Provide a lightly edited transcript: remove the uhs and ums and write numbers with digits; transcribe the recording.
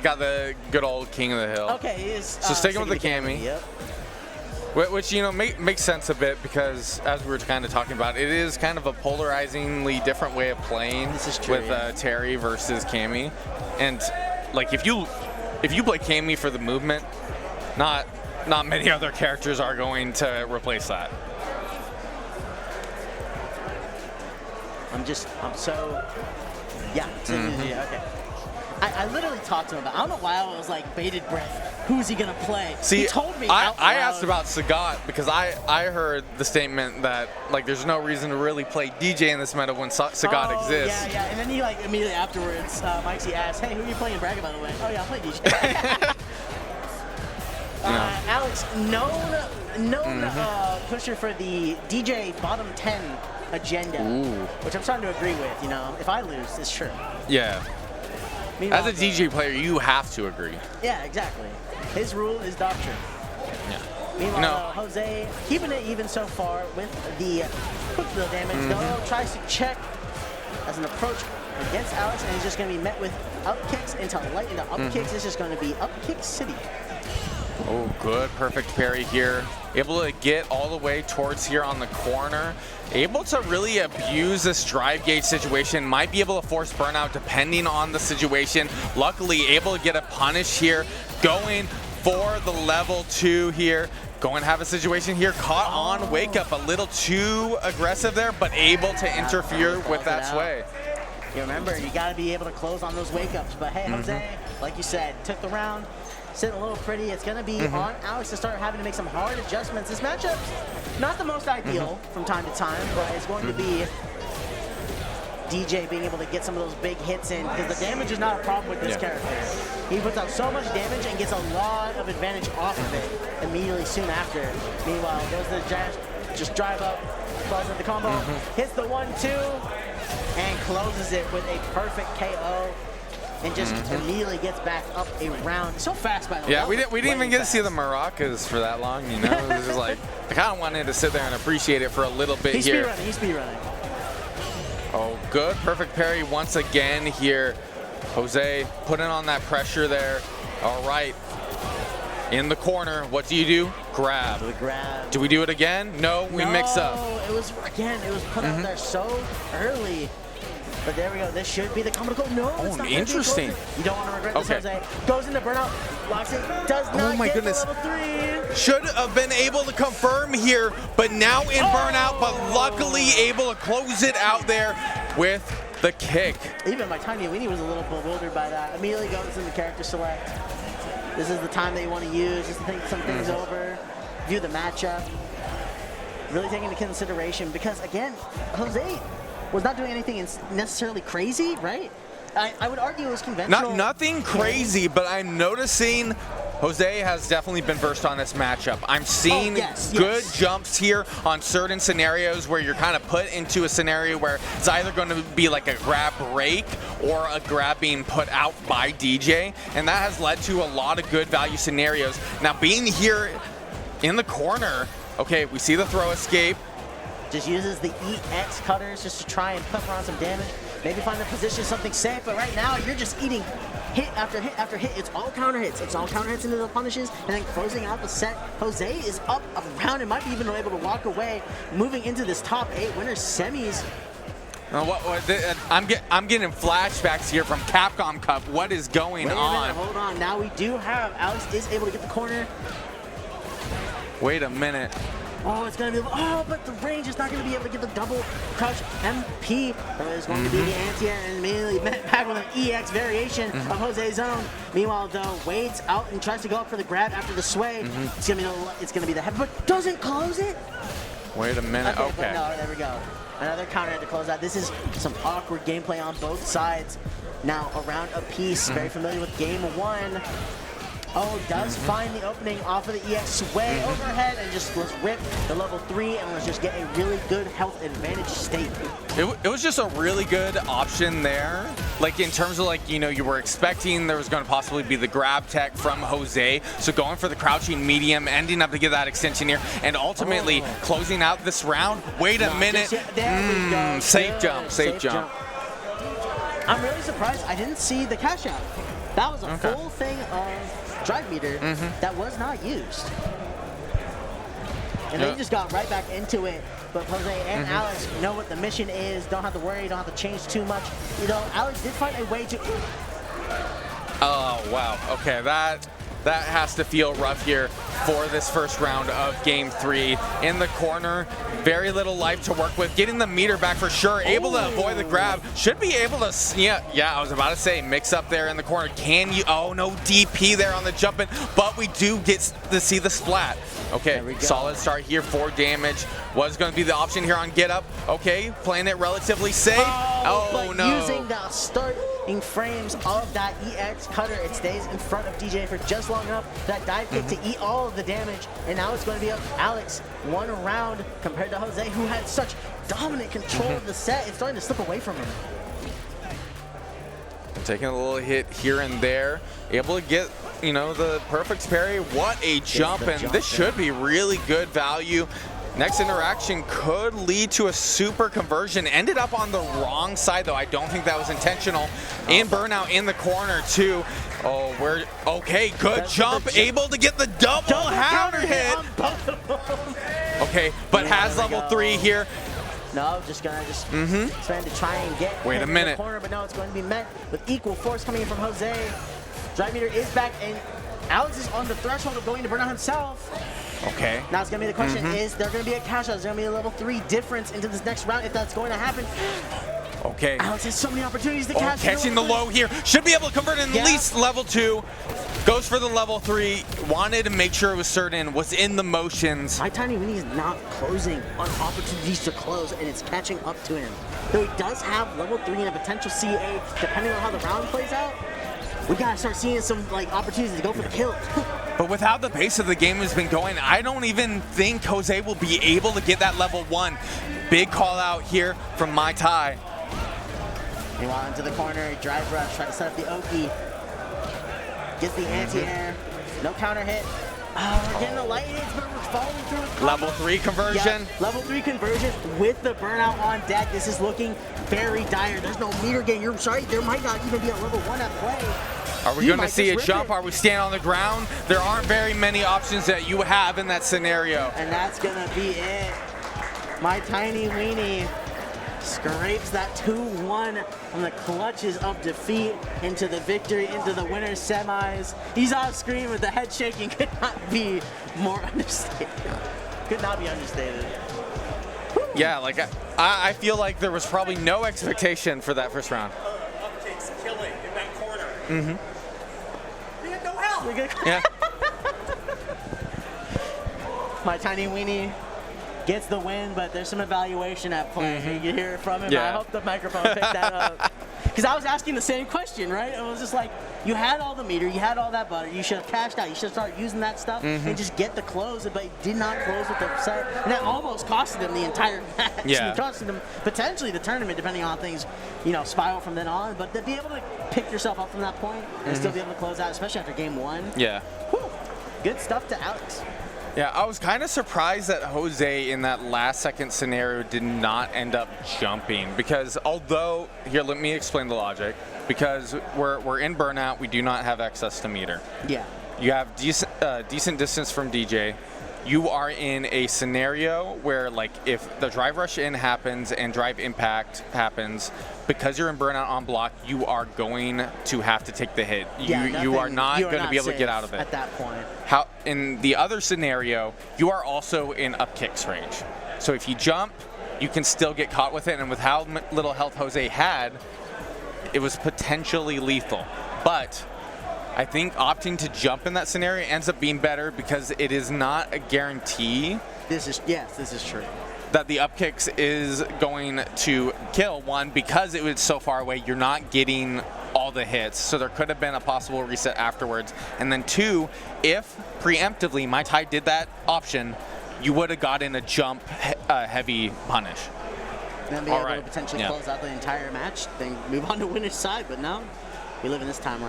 Got the good old King of the Hill. Okay, he is. So sticking with the Cammy. Yep. Which, you know, makes sense a bit because, as we were kind of talking about, it is kind of a polarizingly different way of playing with Terry versus Cammy. And, like, if you play Cammy for the movement, not many other characters are going to replace that. Yeah, okay. I literally talked to him about I don't know why I was like bated breath. Who's he going to play? See, he told me I asked about Sagat because I heard the statement that, like, there's no reason to really play DJ in this meta when Sagat exists. Yeah. And then he, like, immediately afterwards, Mikesy asked, hey, who are you playing in Bracket, by the way? Oh, yeah, I'll play DJ. Alex, known pusher for the DJ bottom 10 agenda, which I'm starting to agree with. You know, if I lose, it's true. Yeah. Meanwhile, as a DJ player, you have to agree. Yeah, exactly. His rule is doctrine. Yeah. Meanwhile, Hozayy keeping it even so far with the quick build damage. Dono tries to check as an approach against Alex, and he's just going to be met with up kicks into light into up kicks. It's just going to be up kick city. Oh, good. Perfect parry here. Able to get all the way towards here on the corner. Able to really abuse this drive gauge situation. Might be able to force burnout depending on the situation. Luckily, able to get a punish here. Going for the level 2 here. Going to have a situation here. Caught on wake up. A little too aggressive there, but able to interfere with that sway. You remember, you got to be able to close on those wake ups. But hey, Hozayy, like you said, took the round. Sitting a little pretty. It's going to be on Alex to start having to make some hard adjustments. This matchup's not the most ideal from time to time, but it's going to be DJ being able to get some of those big hits in because the damage is not a problem with this character. He puts out so much damage and gets a lot of advantage off of it immediately soon after. Meanwhile, goes to the Jazz, just drive up, falls with the combo, hits the 1-2, and closes it with a perfect KO. And just immediately gets back up a round. So fast, by the way. Yeah, we didn't even get to see the maracas for that long, you know? It was just like, I kind of wanted to sit there and appreciate it for a little bit here. He's speedrunning. Oh, good. Perfect parry once again here. Hozayy putting on that pressure there. All right. In the corner, what do? Grab. Do we do it again? No, we mix up. It was put out there so early. But there we go. This should be the combo to go. No, it's not interesting. You don't want to regret this, Hozayy. Goes into burnout. Locks it. Does not get the level 3. Should have been able to confirm here, but now in burnout, but luckily able to close it out there with the kick. Even MaiTaiKneeWiiKnee was a little bewildered by that. Immediately goes into character select. This is the time that you want to use just to think some things over, view the matchup, really take into consideration because, again, Hozayy was not doing anything necessarily crazy, right? I would argue it was conventional. Nothing crazy, but I'm noticing Hozayy has definitely been versed on this matchup. I'm seeing good jumps here on certain scenarios where you're kind of put into a scenario where it's either going to be like a grab break or a grab being put out by DJ, and that has led to a lot of good value scenarios. Now, being here in the corner, okay, we see the throw escape. Just uses the EX cutters just to try and pepper on some damage. Maybe find the position something safe, but right now you're just eating hit after hit after hit. It's all counter hits. It's all counter hits into the punishes, and then closing out the set. Hozayy is up around and might be even able to walk away, moving into this top 8 winners semis. I'm getting flashbacks here from Capcom Cup. What is going on? Hold on. Now we do have Alex is able to get the corner. Wait a minute. Oh, it's going to be, but the range is not going to be able to get the double crouch MP. It's going to be the anti-air and immediately met back with an EX variation of Hozay's own. Meanwhile, though, waits out and tries to go up for the grab after the sway. It's going to be the head, but doesn't close it. Wait a minute, okay. No, there we go. Another counter to close out. This is some awkward gameplay on both sides. Now, around a piece, very familiar with game 1. Oh, does find the opening off of the EX sway overhead and just let's rip the level 3 and let's just get a really good health advantage state. It was just a really good option there. Like in terms of like, you know, you were expecting there was going to possibly be the grab tech from Hozayy. So going for the crouching medium, ending up to get that extension here and ultimately closing out this round. Wait a minute. There we go. Safe jump. I'm really surprised I didn't see the cash out. That was a full thing of drive meter that was not used. And then he just got right back into it. But Hozayy and Alex know what the mission is, don't have to worry, don't have to change too much. You know, Alex did find a way to... Oh, wow. Okay, that has to feel rough here for this first round of game 3. In the corner, very little life to work with. Getting the meter back for sure. Able to avoid the grab. Should be able to, yeah, I was about to say, mix up there in the corner. Can you, oh no, DP there on the jump in, but we do get to see the splat. Okay, solid start here, 4 damage. Was going to be the option here on get up. Okay, playing it relatively safe. Oh no. Using the starting frames of that EX cutter, it stays in front of DJ for just long enough that dive kick to eat all of the damage. And now it's going to be up Alex, 1 round compared to Hozayy, who had such dominant control of the set. It's starting to slip away from him. Taking a little hit here and there, able to get, you know, the perfect parry. What a jump, and this should be really good value. Next interaction could lead to a super conversion. Ended up on the wrong side, though. I don't think that was intentional. In burnout in the corner, too. Oh, we're okay. Good jump. Able to get the double counter hit. Okay, but has level 3 here. No, just gonna trying to try and get wait a minute. In the corner, but no, it's going to be met with equal force coming in from Hozayy. Drive meter is back, and Alex is on the threshold of going to burn out himself. Okay. Now it's gonna be the question: is there gonna be a cash out? Is there gonna be a level 3 difference into this next round? If that's going to happen. Okay. Alex has so many opportunities to cash. Catching the low here. Should be able to convert in at least level 2. Goes for the level 3. Wanted to make sure it was certain. Was in the motions. MaiTaiKneeWiiKnee is not closing on opportunities to close, and it's catching up to him. Though he does have level 3 and a potential CA, depending on how the round plays out. We gotta start seeing some opportunities to go for the kill. But with how the pace of the game has been going, I don't even think Hozayy will be able to get that level 1. Big call out here from MaiTai. Meanwhile, into the corner, drive rush, try to set up the Oki. Gets the anti-air, no counter hit. We're getting the light hits, but we're falling through. Level 3 conversion. Yeah, level 3 conversion with the burnout on deck. This is looking very dire. There's no meter gain. You're right, there might not even be a level 1 at play. Are we going to see a jump? Are we standing on the ground? There aren't very many options that you have in that scenario. And that's going to be it. MaiTaiKneeWiiKnee scrapes that 2-1 from the clutches of defeat into the victory, into the winner's semis. He's off screen with the head shaking. Could not be more understated. Could not be understated. Yeah, like I feel like there was probably no expectation for that first round. Upkicks killing in that corner. We had no help. Yeah. MaiTaiKneeWiiKnee gets the win, but there's some evaluation at play. You hear it from him. Yeah. I hope the microphone picked that up. Because I was asking the same question, right? It was just like, you had all the meter, you had all that butter, you should have cashed out, you should start using that stuff and just get the close, but he did not close with the set. And that almost costed him the entire match. Yeah. It costed him potentially the tournament, depending on how things, spiral from then on. But to be able to pick yourself up from that point and still be able to close out, especially after game 1. Yeah. Whew, good stuff to Alex. Yeah, I was kind of surprised that Hozayy in that last second scenario did not end up jumping, because although, here, let me explain the logic, because we're in burnout, we do not have access to meter. Yeah. You have decent distance from DJ. You are in a scenario where, like, if the drive rush in happens and drive impact happens, because you're in burnout on block, you are going to have to take the hit. You are not going to be able to get out of it. At that point. In the other scenario, you are also in up kicks range. So if you jump, you can still get caught with it, and with how little health Hozayy had, it was potentially lethal. But I think opting to jump in that scenario ends up being better, because it is not a guarantee. This is true. That the up kicks is going to kill. One, because it was so far away, you're not getting all the hits, so there could have been a possible reset afterwards. And then 2, if preemptively MaiTai did that option, you would have gotten a jump heavy punish. Then be able to potentially close out the entire match, then move on to winner's side. But no, we live in this timeline.